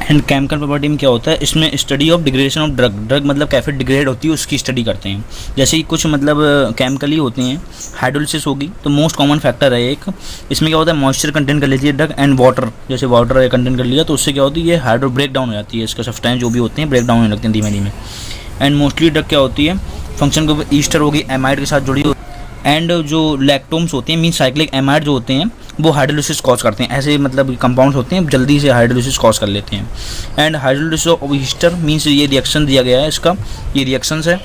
And chemical property में क्या होता है, इसमें study of degradation of drug मतलब कैसे डिग्रेड होती है उसकी स्टडी करते हैं। जैसे कि कुछ मतलब केमिकली होते हैं, हाइड्रोलिसिस होगी तो मोस्ट कॉमन फैक्टर है एक। इसमें क्या होता है, मॉइस्चर कंटेंट कर लेती है ड्रग एंड वाटर, जैसे वाटर कंटेंट कर लिया तो उससे क्या होती है, ये हाइड्रो ब्रेक डाउन हो जाती है, इसका सब्सटेंस जो भी होते हैं ब्रेक डाउन होने लगते हैं धीमे धीमे। एंड मोस्टली ड्रग क्या होती है, फंक्शन को ईस्टर होगी एमाइड के साथ जुड़ी हो। एंड जो लैक्टोम्स होते हैं मीन साइक्लिक एमाइड जो होते हैं वो हाइड्रोलिसिस कॉज करते हैं, ऐसे मतलब कंपाउंड्स होते हैं जल्दी से हाइड्रोलिसिस कॉज कर लेते हैं। And hydrolysis of Easter means ये रिएक्शन दिया गया है, इसका ये रिएक्शंस है।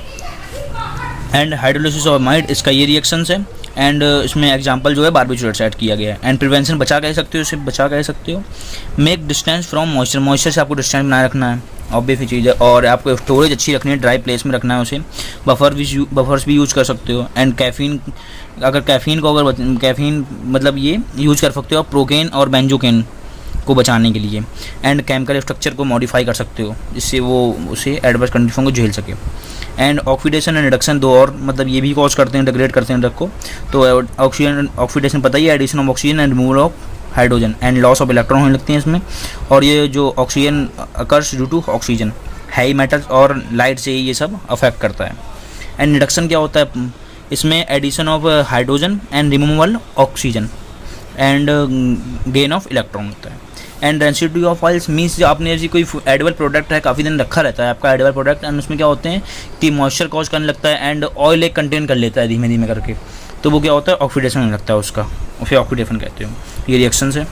एंड हाइड्रोलिसिस ऑफ एमाइड इसका ये रिएक्शंस है। एंड इसमें एग्जांपल जो है बारबिटूरेट ऐड किया गया है। एंड प्रिवेंशन बचा कह सकते हो, इसे बचा कह सकते हो। Make distance from moisture, moisture से आपको डिस्टेंस बनाए रखना है, ऑब्वियस चीज़ है। और आपको स्टोरेज अच्छी रखनी है, ड्राई प्लेस में रखना है उसे। बफर्स भी यूज़ कर सकते हो। एंड कैफीन, अगर कैफीन मतलब ये यूज़ कर सकते हो आप प्रोकेन और बेंजोकेन को बचाने के लिए। एंड केमिकल स्ट्रक्चर को मॉडिफाई कर सकते हो जिससे वो उसे एडवर्स कंडीशन को झेल सके। एंड ऑक्सीडेशन एंड रिडक्शन दो और मतलब ये भी कॉज करते हैं, डिग्रेड करते हैं ड्रग को। तो ऑक्सीडेशन पता ही है, addition of oxygen and removal of hydrogen and loss of electron होने लगती हैं इसमें। और ये जो oxygen occurs due to oxygen, heavy metals और लाइट से ये सब अफेक्ट करता है। एंड रिडक्शन क्या होता है, इसमें addition of hydrogen and removal oxygen and gain of electron होता है। And rancidity of oils means जो आपने जैसे कोई एडिबल प्रोडक्ट है काफ़ी दिन रखा रहता है आपका एडिबल प्रोडक्ट, एंड उसमें क्या होते हैं कि मॉइस्चर कॉज करने लगता है एंड ऑयल एक कंटेन कर लेता है धीमे धीमे करके, तो वो क्या होता है ऑक्सीडेशन होने लगता है उसका, उसे ऑक्सीडेशन कहते हो। ये रिएक्शंस है।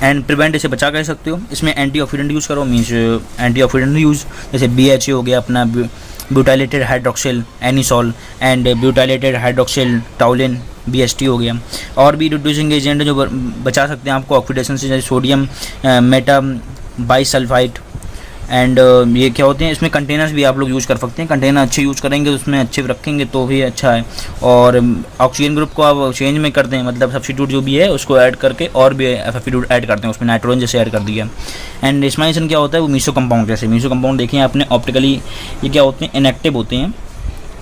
एंड प्रिवेंट इसे बचा कह सकते हो, इसमें एंटीऑक्सीडेंट यूज़ करो मीन्स एंटीऑक्सीडेंट यूज़, जैसे BHA हो गया अपना butylated hydroxyl anisole and butylated hydroxyl टाउलिन BHT हो गया। और भी रिड्यूसिंग एजेंट जो बचा सकते हैं आपको ऑक्सीडेशन से, जैसे सोडियम मेटा बाइसल्फाइड। एंड ये क्या होते हैं, इसमें कंटेनर्स भी आप लोग यूज़ कर सकते हैं, कंटेनर अच्छे यूज़ करेंगे तो उसमें अच्छे रखेंगे तो भी अच्छा है। और ऑक्सीजन ग्रुप को आप चेंज में करते हैं, मतलब सब्स्टिट्यूट जो भी है उसको ऐड करके और भी सब्स्टिट्यूट ऐड करते हैं उसमें, नाइट्रोजन जैसे ऐड कर दिया। एंड रिस्माइनेशन क्या होता है, वो मीसो कंपाउंड, जैसे मीसो कंपाउंड देखें आपने ऑप्टिकली ये क्या होते हैं, इनएक्टिव होते हैं,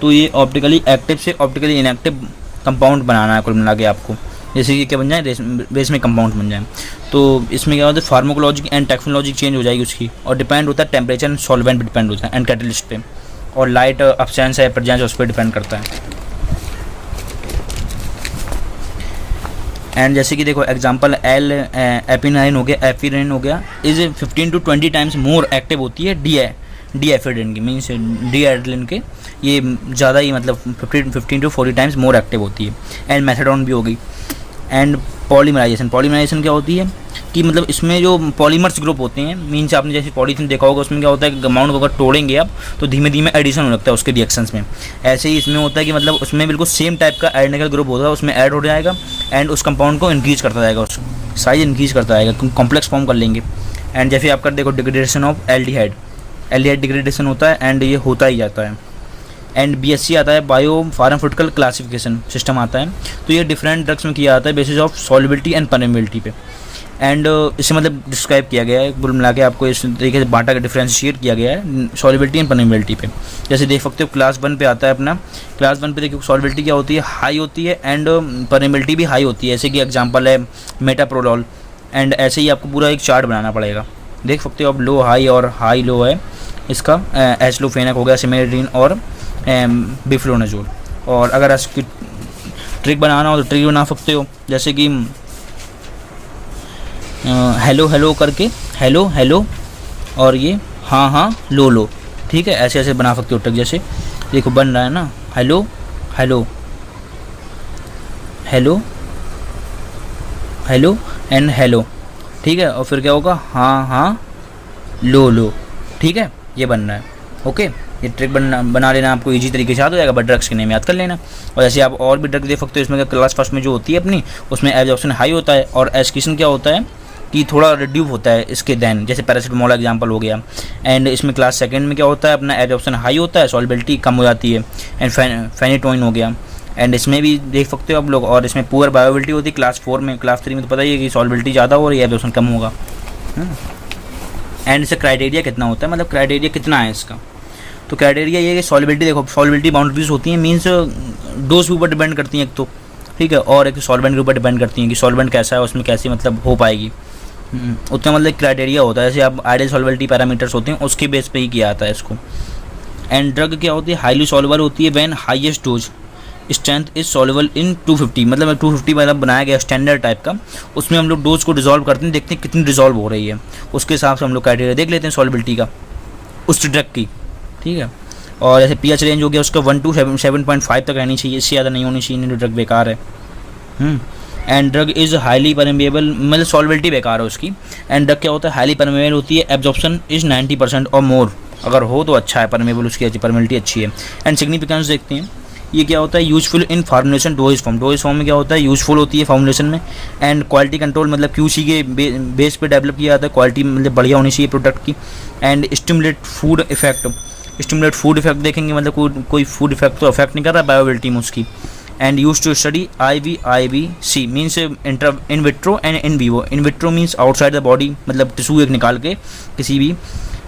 तो ये ऑप्टिकली एक्टिव से ऑप्टिकली इनएक्टिव कंपाउंड बनाना है कुल मिला के आपको, जैसे कि क्या बन जाए बेस में कंपाउंड बन जाए। तो इसमें क्या होता है फार्माकोलॉजी एंड टेक्नोलॉजी चेंज हो जाएगी उसकी, और डिपेंड होता है टेम्परेचर एंड सॉल्वेंट डिपेंड होता है एंड कैटलिस्ट पे, और लाइट अब्सेंस है प्रेजेंस उस पर डिपेंड करता है। एंड जैसे कि देखो एग्जांपल एपिनाइन हो गया, एफिरिन हो गया, is 15 to 20 times more active होती है डी एफिड्रिन की, मीन्स डी एड्रिलिन के ये ज़्यादा ही मतलब 15 to 40 टाइम्स मोर एक्टिव होती है। एंड मेथाडोन भी हो गई। एंड पॉलीमराइजेशन क्या होती है कि मतलब इसमें जो पॉलीमर्स ग्रुप होते हैं, मीन्स आपने जैसे पॉलीथीन देखा होगा उसमें क्या होता है कंपाउंड को अगर तोड़ेंगे आप तो धीमे धीमे एडिशन हो लगता है उसके रिएक्शंस में। ऐसे ही इसमें होता है कि मतलब उसमें बिल्कुल सेम टाइप का आइडेंटिकल ग्रुप होता है, उसमें ऐड हो जाएगा एंड उस कंपाउंड को इंक्रीज करता जाएगा, उस साइज इंक्रीज करता जाएगा, कॉम्प्लेक्स फॉर्म कर लेंगे। एंड जैसे आप कर देखो डिग्रेडेशन ऑफ एल्डिहाइड डिग्रेडेशन होता है एंड ये होता ही जाता है। एंड BSc आता है बायो फार्मास्यूटिकल क्लासिफिकेशन सिस्टम आता है, तो ये डिफरेंट ड्रग्स में किया जाता है basis of solubility and permeability पे। एंड इसे मतलब डिस्क्राइब किया गया है, कुल मिला के आपको इस तरीके से बांटा का डिफ्रेंशिएट किया गया है सॉल्युबिलिटी एंड परमेबिलिटी पे। जैसे देख सकते हो क्लास 1 पे आता है अपना, क्लास 1 पे देखिए सॉल्युबिलिटी क्या होती है, हाई होती है एंड परमेबिलिटी भी हाई होती है, जैसे कि एग्जाम्पल है मेटाप्रोलॉल। एंड ऐसे ही आपको पूरा एक चार्ट बनाना पड़ेगा, देख सकते हो अब लो हाई और हाई लो है इसका, एस्लोफेनक हो गया, सिमेड्रिन और बिफ्लोनाजोल। और अगर इसकी ट्रिक बनाना हो तो ट्रिक बना सकते हो, जैसे कि हेलो हेलो करके हेलो हेलो और ये हाँ हाँ लो लो, ठीक है, ऐसे ऐसे बना सकते हो ट्रिक। जैसे देखो बन रहा है ना, hello hello hello hello and hello, ठीक है, और फिर क्या होगा हाँ हाँ लो लो, ठीक है, ये बन रहा है। ओके, ये ट्रिक बना लेना आपको इजी तरीके से याद हो जाएगा, बट ड्रग्स के नेम याद कर लेना। और जैसे आप और भी ड्रग देख सकते हो, इसमें क्लास फर्स्ट में जो होती है अपनी, उसमें एब्जॉर्प्शन हाई होता है और एस्किशन क्या होता है कि थोड़ा रिड्यूस होता है इसके देन, जैसे पैरासिटामोल एग्जांपल हो गया। एंड इसमें क्लास सेकंड में क्या होता है अपना एब्जॉर्प्शन हाई होता है, सॉल्युबिलिटी कम हो जाती है। एंड फेनिटोइन हो गया, एंड इसमें भी देख सकते हो आप लोग। और इसमें पुअर बायोबिलिटी होती है क्लास 4 में, क्लास 3 में तो पता ही है कि सॉल्युबिलिटी ज़्यादा हो रही है, एब्जॉर्प्शन कम होगा। एंड इससे क्राइटेरिया कितना होता है, मतलब क्राइटेरिया कितना है इसका, तो क्राइटेरिया ये है कि सॉल्युबिलिटी देखो, सॉल्युबिलिटी बाउंड्रीज होती हैं, मीन्स डोज के ऊपर डिपेंड करती हैं एक तो, ठीक है, और एक सॉल्वेंट के ऊपर डिपेंड करती हैं कि सॉल्वेंट कैसा है, उसमें कैसे मतलब हो पाएगी। उतना मतलब क्राइटेरिया होता है, जैसे आप आइडियल सॉल्युबिलिटी पैरामीटर्स होते हैं उसके बेस पे ही किया जाता है इसको। एंड ड्रग क्या होती है, हाईली सॉल्युबल होती है when highest dose strength is soluble in 250, मतलब 250 मतलब बनाया गया स्टैंडर्ड टाइप का, उसमें हम लोग डोज को डिजोल्व करते हैं, देखते हैं कितनी डिजोल्व हो रही है, उसके हिसाब से हम लोग क्राइटेरिया देख लेते हैं सॉल्युबिलिटी का उस ड्रग की, ठीक है। और जैसे पीएच रेंज हो गया उसका 1 to 7.5 तक रहनी चाहिए, इससे ज़्यादा नहीं होनी चाहिए, नहीं तो ड्रग बेकार है। And drug is highly permeable, मतलब सॉल्युबिलिटी बेकार है उसकी। एंड ड्रग क्या होता है, हाईली परमेबल होती है, एब्जॉर्प्शन इज 90% और मोर, अगर हो तो अच्छा है, परमेबल उसकी परमेबिलिटी अच्छी है। एंड सिग्निफिकेंस देखते हैं, ये क्या होता है, useful in formulation dose form, dose form में क्या होता है, यूजफुल होती है फार्मुलेशन में। एंड क्वालिटी कंट्रोल मतलब QC के बेस पे डेवलप किया जाता है, क्वालिटी मतलब बढ़िया होनी चाहिए प्रोडक्ट की। And stimulate food effect, stimulate food effect देखेंगे, मतलब कोई फूड इफेक्ट तो अफेक्ट नहीं कर रहा बायोबिलिटी में उसकी। And use to study IVIVC means in vitro and in vivo. In vitro means outside the body, मतलब टिश्यू एक निकाल के, किसी भी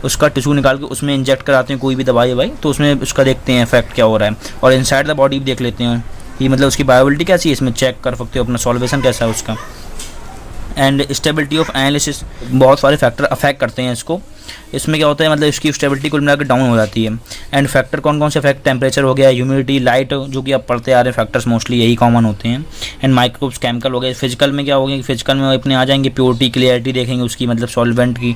उसका टिश्यू निकाल के उसमें इंजेक्ट कराते हैं कोई भी दवाई तो उसमें उसका देखते हैं इफेक्ट क्या हो रहा है। और इनसाइड द बॉडी भी देख लेते हैं कि मतलब उसकी बायोबिलिटी कैसी है, इसमें चेक कर सकते हो अपना सॉल्वेशन कैसा है उसका। एंड स्टेबिलिटी ऑफ एनालिसिस, बहुत सारे फैक्टर अफेक्ट करते हैं इसको। इसमें क्या होता है, मतलब इसकी स्टेबिलिटी कुल मिलाकर डाउन हो जाती है। एंड फैक्टर कौन कौन से फैक्टर, टेम्परेचर हो गया, ह्यूमिडिटी, लाइट, जो कि आप पढ़ते आ रहे हैं फैक्टर्स मोस्टली यही कॉमन होते हैं। एंड माइक्रोब्स, केमिकल हो गए। फिजिकल में क्या हो गया, फिजिकल में अपने आ जाएंगे प्योरिटी, क्लियरिटी देखेंगे उसकी, मतलब सॉल्वेंट की,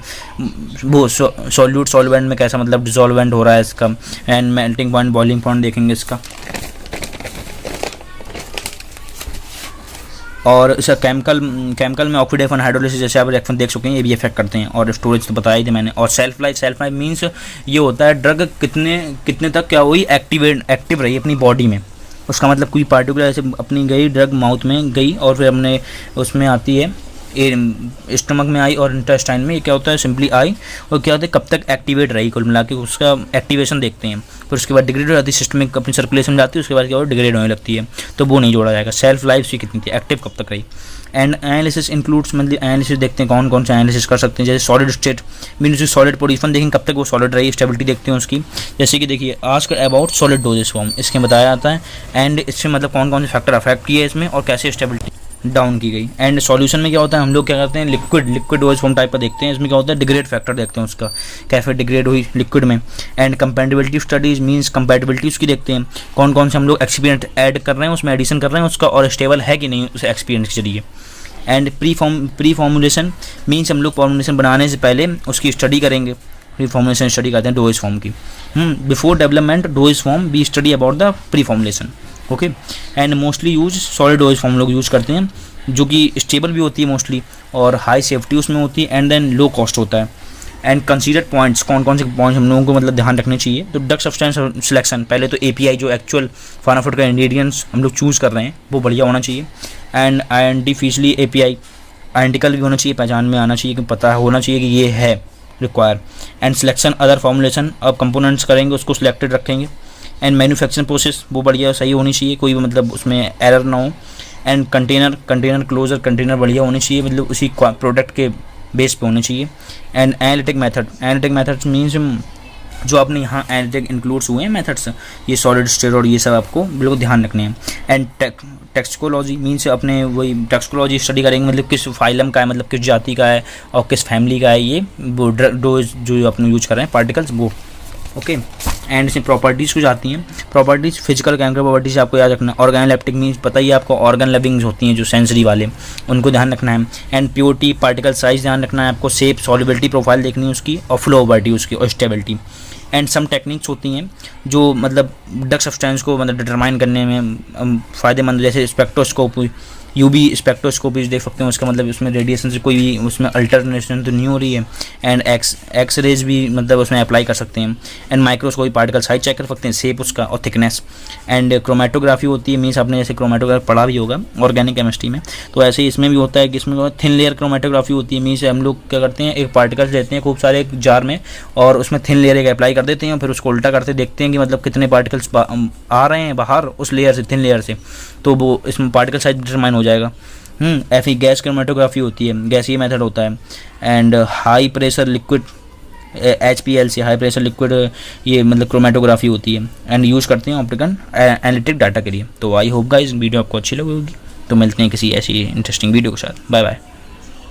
वो सॉल्यूट सॉल्वेंट में कैसा मतलब डिसॉल्वेंट हो रहा है इसका। And melting point, boiling point देखेंगे इसका। और इसका केमिकल में ऑक्सीडेशन, हाइड्रोलिसिस जैसे आप रिएक्शन देख चुके हैं, ये भी इफेक्ट करते हैं। और स्टोरेज तो बताया ही थे मैंने। और सेल्फ लाइफ मीन्स ये होता है ड्रग कितने तक क्या हुई एक्टिव रही अपनी बॉडी में, उसका मतलब कोई पार्टिकुलर ऐसे अपनी गई ड्रग माउथ में गई और फिर हमने उसमें आती है स्टमक में आई और इंटेस्टाइन में, ये क्या होता है सिंपली आई, और क्या होता है कब तक एक्टिवेट रही, कुल मिला के उसका एक्टिवेशन देखते हैं। फिर उसके बाद डिग्रेड हो जाती है, सिस्टमिक अपनी सर्कुलेशन जाती है, उसके बाद क्या होता है डिग्रेड होने लगती है, तो वो नहीं जोड़ा जाएगा। सेल्फ लाइफ से कितनी थी, एक्टिव कब तक रही। एंड एनालिसिस इंक्लूड्स, मतलब एनालिसिस देखते हैं कौन कौन सा एनालिसिस कर सकते हैं, जैसे solid state mean solid position देखेंगे कब तक वो सॉलिड रही, स्टेबिलिटी देखते हैं उसकी। जैसे कि देखिए ask about solid doses form, इसके बताया जाता है। एंड इससे मतलब कौन कौन से फैक्टर अफेक्ट किए इसमें और कैसे स्टेबिलिटी डाउन की गई। एंड सॉल्यूशन में क्या होता है, हम लोग क्या करते हैं लिक्विड डोज फॉर्म टाइप का देखते हैं। इसमें क्या होता है डिग्रेड फैक्टर देखते हैं उसका, कैसे डिग्रेड हुई लिक्विड में। And compatibility studies means compatibility उसकी देखते हैं, कौन कौन से हम लोग एक्सपीरियंट ऐड कर रहे हैं उसमें, एडिशन कर रहे हैं उसका, और स्टेबल है कि नहीं उस एक्सपीरियंस के जरिए। एंड प्री फॉर्मुलेशन मीन्स हम लोग फॉर्मुलेशन बनाने से पहले उसकी स्टडी करेंगे, प्री फॉर्मुलेशन स्टडी करते हैं डोज फॉर्म की। Before development dose form we study about the pre formulation, okay. And mostly use solid dose form लोग यूज़ करते हैं, जो कि स्टेबल भी होती है मोस्टली और हाई सेफ्टी उसमें होती है, एंड देन लो कॉस्ट होता है। एंड कंसीडर्ड पॉइंट्स, कौन कौन से पॉइंट्स हम लोगों को मतलब ध्यान रखने चाहिए, तो ड्रग सब्सटेंस सिलेक्शन, पहले तो API जो एक्चुअल फार्मास्यूटिकल इंग्रेडिएंट्स हम लोग चूज़ कर रहे हैं वो बढ़िया होना चाहिए। एंड आइडेंटिफिशियली API आइडेंटिकल भी होना चाहिए, पहचान में आना चाहिए कि पता होना चाहिए कि ये है require. And selection other formulation, अब कंपोनेंट्स करेंगे उसको सिलेक्टेड रखेंगे। एंड मैन्युफैक्चरिंग प्रोसेस वो बढ़िया सही होनी चाहिए, कोई भी मतलब उसमें एरर ना हो। एंड कंटेनर क्लोजर, कंटेनर बढ़िया होने चाहिए, मतलब उसी प्रोडक्ट के बेस पे होने चाहिए। एंड एनालिटिक मेथड्स मीन्स जो आपने यहाँ एनालिटिक इंक्लूड्स हुए हैं मेथड्स, ये सॉलिड स्टेट और ये सब आपको बिल्कुल ध्यान रखने हैं। एंड टेक्सकोलॉजी मीन्स अपने वही टेक्सकोलॉजी स्टडी करेंगे, मतलब किस फाइलम का है, मतलब किस जाति का है और किस फैमिली का है ये वो डोज जो अपने यूज कर रहे हैं पार्टिकल्स वो, ओके। एंड इसमें प्रॉपर्टीज़ कुछ आती हैं, प्रॉपर्टीज़ फिजिकल केमिकल प्रॉपर्टीज़ आपको याद रखना है। ऑर्गेनोलेप्टिक मीन्स पता ही आपको, ऑर्गन लविंग्स होती हैं जो सेंसरी वाले, उनको ध्यान रखना है। एंड प्योरिटी, पार्टिकल साइज ध्यान रखना है आपको, शेप, सॉल्युबिलिटी प्रोफाइल देखनी है उसकी, और फ्लोबिलिटी उसकी, और स्टेबिलिटी। एंड सम टेक्निक्स होती हैं जो मतलब ड्रग सब्सटेंस को मतलब डिटरमाइन करने में फ़ायदेमंद, जैसे स्पेक्ट्रोस्कोप, UV स्पेक्ट्रोस्कोपी देख सकते हैं, उसका मतलब उसमें रेडिएशन से कोई भी उसमें अल्टरनेशन तो नहीं हो रही है। एंड एक्स रेज भी मतलब उसमें अप्लाई कर सकते हैं। And microscopy particle size check कर सकते हैं, शेप उसका और थिकनेस। एंड क्रोमेटोग्राफी होती है, मीन्स आपने जैसे क्रोमेटोग्राफी पढ़ा भी होगा ऑर्गेनिक केमिस्ट्री में, तो ऐसे ही इसमें भी होता है कि इसमें थिन लेयर क्रोमेटोग्राफी होती है। मीन्स हम लोग क्या करते हैं, एक पार्टिकल्स लेते हैं खूब सारे एक जार में और उसमें थिन लेयर एक अप्लाई कर देते हैं, फिर उसको उल्टा करते देखते हैं कि मतलब कितने पार्टिकल्स आ रहे हैं बाहर उस लेयर से, थिन लेयर से, तो वो इसमें पार्टिकल साइज डिटरमाइन हो जाएगा। ऐसी गैस क्रोमेटोग्राफी होती है, गैसीय मेथड होता है। And high pressure liquid HPLC high pressure liquid, ये मतलब क्रोमेटोग्राफी होती है एंड यूज़ करते हैं ऑप्टिकल एनालिटिक डाटा के लिए। तो आई होप गाइस वीडियो आपको अच्छी लगी होगी, तो मिलते हैं किसी ऐसी इंटरेस्टिंग वीडियो के साथ। Bye bye.